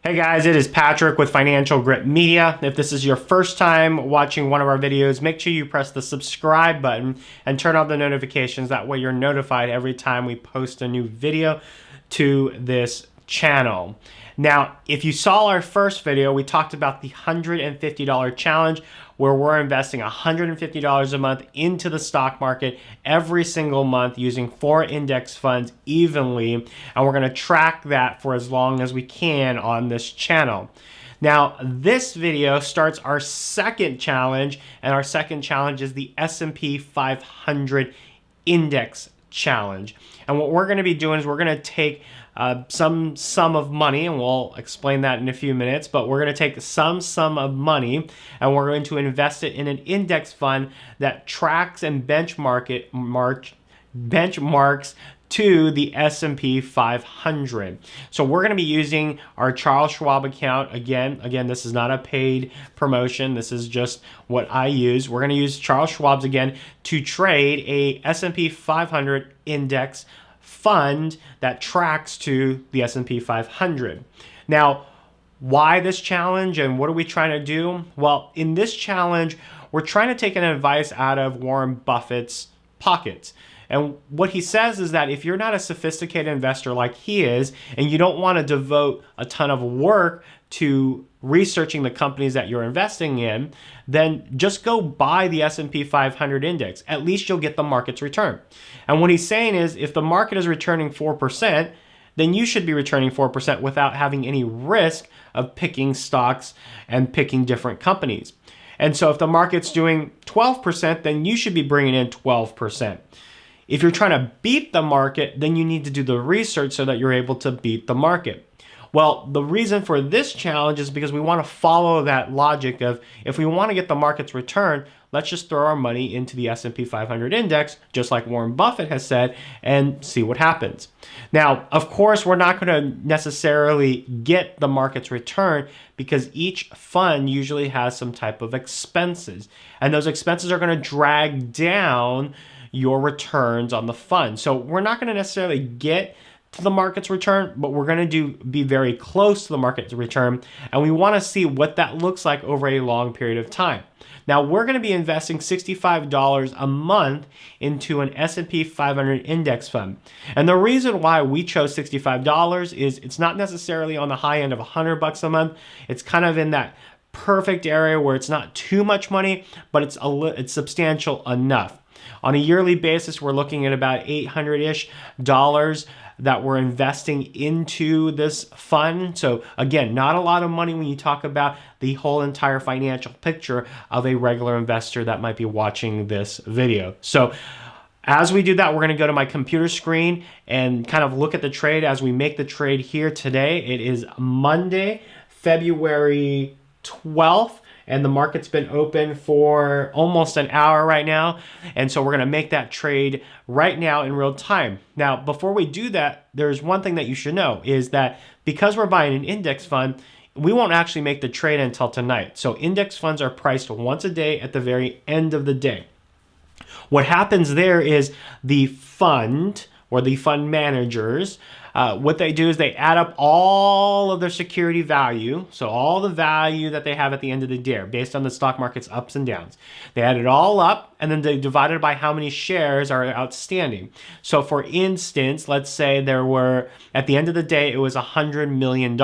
Hey guys, it is Patrick with Financial Grit Media. If this is your first time watching one of our videos, make sure you press the subscribe button and turn on the notifications. That way you're notified every time we post a new video to this channel. Now, if you saw our first video, we talked about the $150 challenge where we're investing $150 a month into the stock market every single month using 4 index funds evenly, and we're going to track that for as long as we can on this channel. Now, this video starts our second challenge, and our second challenge is the S&P 500 Index Challenge. And what we're going to be doing is we're going to take some sum of money, and we'll explain that in a few minutes, but we're going to take some sum of money and we're going to invest it in an index fund that tracks and benchmarks to the S&P 500. So we're going to be using our Charles Schwab account. Again, this is not a paid promotion. This is just what I use. We're going to use Charles Schwab's again to trade a S&P 500 index fund that tracks to the S&P 500. Now, why this challenge and what are we trying to do? Well, in this challenge, we're trying to take an advice out of Warren Buffett's pockets. And what he says is that if you're not a sophisticated investor like he is, and you don't want to devote a ton of work to researching the companies that you're investing in, then just go buy the S&P 500 index. At least you'll get the market's return. And what he's saying is if the market is returning 4%, then you should be returning 4% without having any risk of picking stocks and picking different companies. And so if the market's doing 12%, then you should be bringing in 12%. If you're trying to beat the market, then you need to do the research so that you're able to beat the market. Well, the reason for this challenge is because we want to follow that logic of if we want to get the market's return, let's just throw our money into the S&P 500 index, just like Warren Buffett has said, and see what happens. Now, of course, we're not going to necessarily get the market's return because each fund usually has some type of expenses, and those expenses are going to drag down your returns on the fund. So we're not going to necessarily get to the market's return, but we're going to be very close to the market's return, and we want to see what that looks like over a long period of time. Now, we're going to be investing $65 a month into an S&P 500 index fund. And the reason why we chose $65 is it's not necessarily on the high end of $100 a month. It's kind of in that perfect area where it's not too much money, but it's substantial enough. On a yearly basis, we're looking at about $800-ish that we're investing into this fund. So again, not a lot of money when you talk about the whole entire financial picture of a regular investor that might be watching this video. So as we do that, we're going to go to my computer screen and kind of look at the trade as we make the trade here today. It is Monday, February 12th. And the market's been open for almost an hour right now. And so we're going to make that trade right now in real time. Now, before we do that, there's one thing that you should know is that because we're buying an index fund, we won't actually make the trade until tonight. So index funds are priced once a day at the very end of the day. What happens there is the fund or the fund managers, what they do is they add up all of their security value, so all the value that they have at the end of the day based on the stock market's ups and downs. They add it all up and then they divide it by how many shares are outstanding. So for instance, let's say there were, at the end of the day, it was $100 million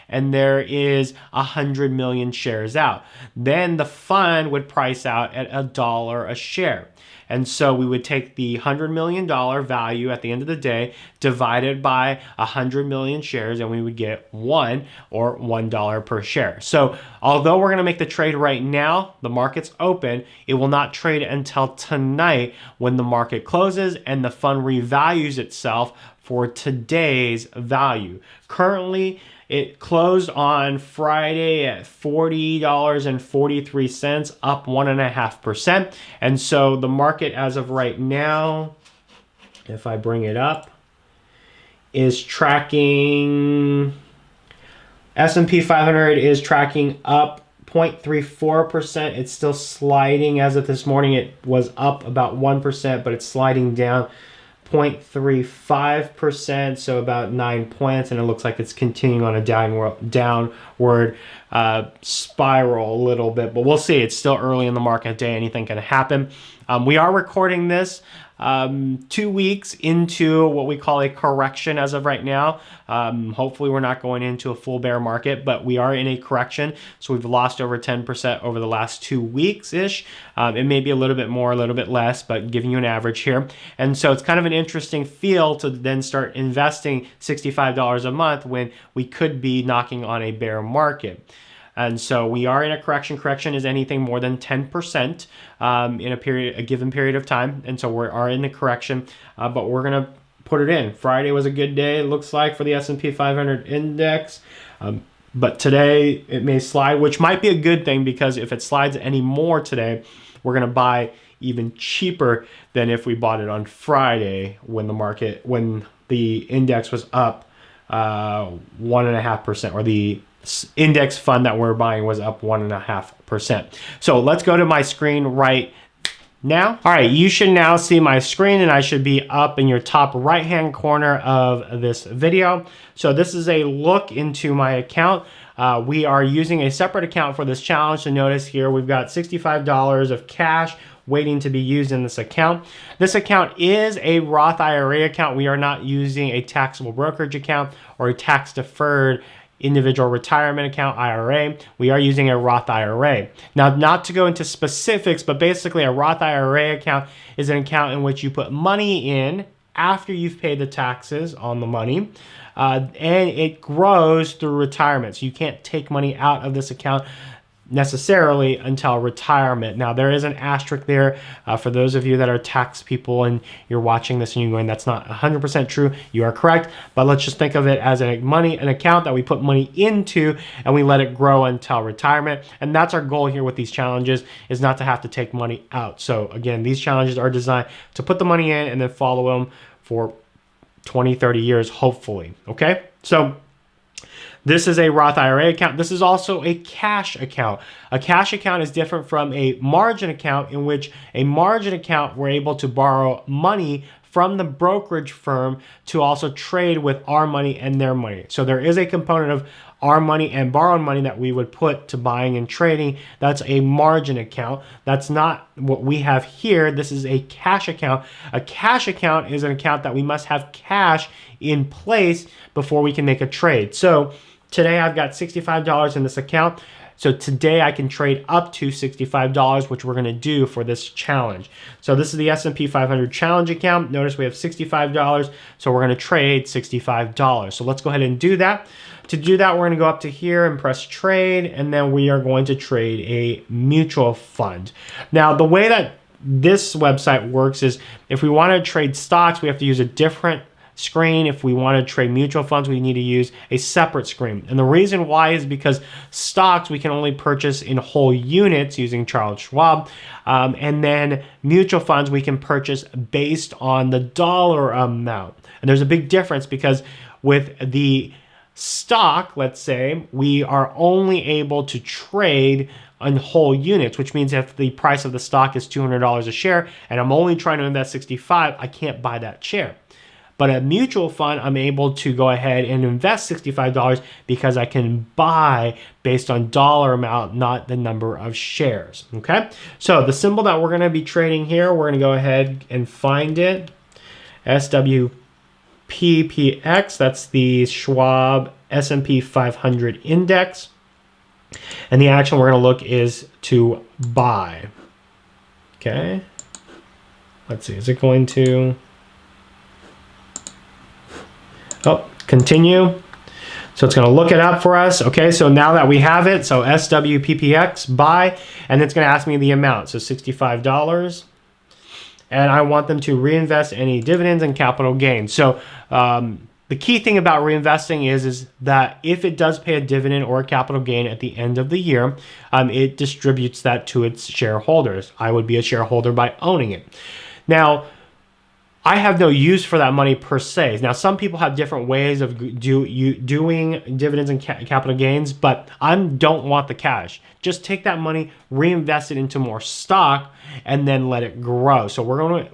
and there is 100 million shares out. Then the fund would price out at $1 a share. And so we would take the $100 million value at the end of the day, divided by 100 million shares, and we would get $1 or $1 per share. So although we're going to make the trade right now, the market's open, it will not trade until tonight when the market closes and the fund revalues itself for today's value. Currently, it closed on Friday at $40.43, up 1.5%. And so the market as of right now, if I bring it up, is tracking, S&P 500 is tracking up 0.34%. It's still sliding. As of this morning, it was up about 1%, but it's sliding down 0.35%, so about 9 points, and it looks like it's continuing on a downward spiral a little bit, but we'll see. It's still early in the market day. Anything can happen. We are recording this 2 weeks into what we call a correction as of right now. Hopefully we're not going into a full bear market, but we are in a correction. So we've lost over 10% over the last 2 weeks-ish. It may be a little bit more, a little bit less, but giving you an average here. And so it's kind of an interesting feel to then start investing $65 a month when we could be knocking on a bear market. And so we are in a correction. Correction is anything more than 10% in a given period of time. And so we are in the correction, but we're going to put it in. Friday was a good day, it looks like, for the S&P 500 index. But today it may slide, which might be a good thing, because if it slides any more today, we're going to buy even cheaper than if we bought it on Friday when the index was up 1.5%, or the index fund that we're buying was up 1.5%. So let's go to my screen right now. All right, you should now see my screen, and I should be up in your top right hand corner of this video. So this is a look into my account. We are using a separate account for this challenge. So notice here we've got $65 of cash waiting to be used in this account. This account is a Roth IRA account. We are not using a taxable brokerage account or a tax deferred individual retirement account, IRA. We are using a Roth IRA. Now, not to go into specifics, but basically a Roth IRA account is an account in which you put money in after you've paid the taxes on the money, and it grows through retirement. So you can't take money out of this account necessarily until retirement. Now, there is an asterisk there for those of you that are tax people and you're watching this and you're going, that's not 100% true. You are correct, but let's just think of it as an account that we put money into and we let it grow until retirement. And that's our goal here with these challenges, is not to have to take money out. So again, these challenges are designed to put the money in and then follow them for 20, 30 years, hopefully. Okay, so this is a Roth IRA account. This is also a cash account. A cash account is different from a margin account, in which a margin account we're able to borrow money from the brokerage firm to also trade with our money and their money. So there is a component of our money and borrowed money that we would put to buying and trading. That's a margin account. That's not what we have here. This is a cash account. A cash account is an account that we must have cash in place before we can make a trade. So today I've got $65 in this account. So today I can trade up to $65, which we're going to do for this challenge. So this is the S&P 500 challenge account. Notice we have $65, so we're going to trade $65. So let's go ahead and do that. To do that, we're going to go up to here and press trade, and then we are going to trade a mutual fund. Now, the way that this website works is if we want to trade stocks, we have to use a different screen. If we want to trade mutual funds, we need to use a separate screen. And the reason why is because stocks we can only purchase in whole units using Charles Schwab, and then mutual funds we can purchase based on the dollar amount. And there's a big difference, because with the stock, let's say, we are only able to trade on whole units, which means if the price of the stock is $200 a share and I'm only trying to invest 65, I can't buy that share. But a mutual fund, I'm able to go ahead and invest $65 because I can buy based on dollar amount, not the number of shares. Okay, so the symbol that we're going to be trading here, we're going to go ahead and find it. SWPPX, that's the Schwab S&P 500 index. And the action we're going to look is to buy. Okay, let's see, is it going to... Oh, continue. So it's going to look it up for us. Okay, so now that we have it, so SWPPX, buy, and it's going to ask me the amount, so $65. And I want them to reinvest any dividends and capital gains. So the key thing about reinvesting is that if it does pay a dividend or a capital gain at the end of the year, it distributes that to its shareholders. I would be a shareholder by owning it. Now, I have no use for that money per se. Now, some people have different ways of doing dividends and capital gains, but I don't want the cash. Just take that money, reinvest it into more stock, and then let it grow. So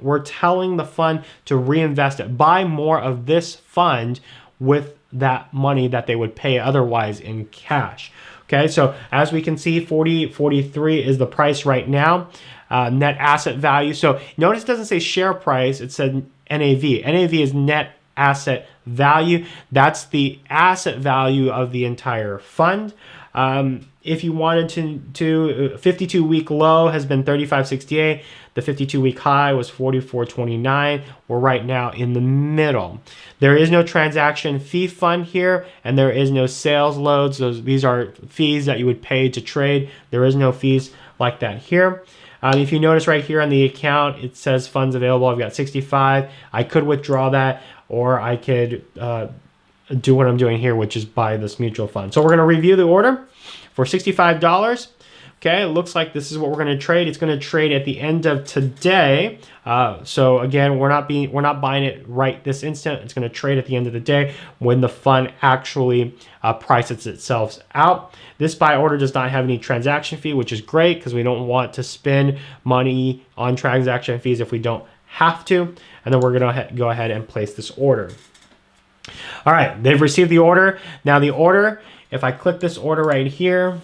we're telling the fund to reinvest it, buy more of this fund with that money that they would pay otherwise in cash. Okay, so as we can see, 40.43 is the price right now. Net asset value. So notice it doesn't say share price, it said NAV. NAV is net asset value. That's the asset value of the entire fund. If you wanted to 52-week low has been 35.68. The 52-week high was 44.29. We're right now in the middle. There is no transaction fee fund here, and there is no sales loads. These are fees that you would pay to trade. There is no fees like that here. If you notice right here on the account, it says funds available. I've got 65. I could withdraw that, or I could do what I'm doing here, which is buy this mutual fund. So we're going to review the order for $65. Okay, it looks like this is what we're going to trade. It's going to trade at the end of today. So again, we're not buying it right this instant. It's going to trade at the end of the day when the fund actually prices itself out. This buy order does not have any transaction fee, which is great because we don't want to spend money on transaction fees if we don't have to. And then we're going to go ahead and place this order. All right, they've received the order. Now the order, if I click this order right here,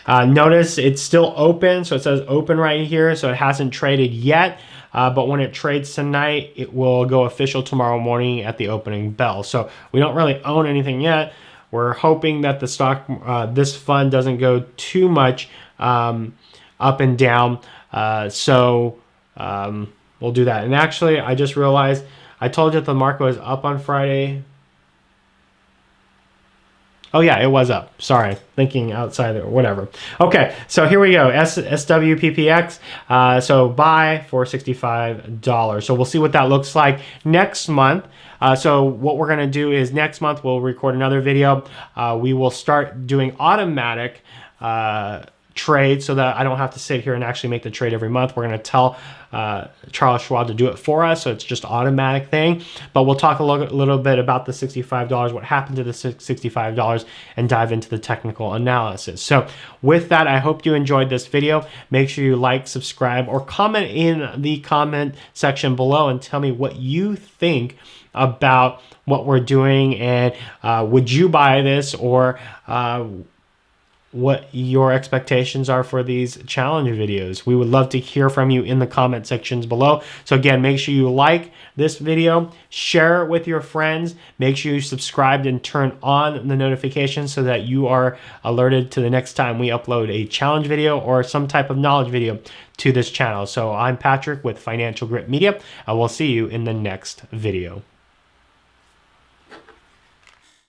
notice it's still open, so it says open right here, so it hasn't traded yet, but when it trades tonight, it will go official tomorrow morning at the opening bell. So we don't really own anything yet. We're hoping that the stock, this fund doesn't go too much up and down, so we'll do that. And actually, I just realized, I told you that the market was up on Friday. Oh yeah, it was up. Sorry, thinking outside or whatever. Okay, so here we go. SWPPX. So buy for $65. So we'll see what that looks like next month. So what we're gonna do is next month we'll record another video. We will start doing automatic trade so that I don't have to sit here and actually make the trade every month. We're going to tell Charles Schwab to do it for us, so it's just an automatic thing. But we'll talk a little bit about the $65, what happened to the $65, and dive into the technical analysis. So with that, I hope you enjoyed this video. Make sure you like, subscribe, or comment in the comment section below and tell me what you think about what we're doing, and would you buy this, or what your expectations are for these challenge videos. We would love to hear from you in the comment sections below. So again, make sure you like this video, share it with your friends, make sure you subscribe and turn on the notifications so that you are alerted to the next time we upload a challenge video or some type of knowledge video to this channel. So I'm Patrick with Financial Grit Media. I will see you in the next video.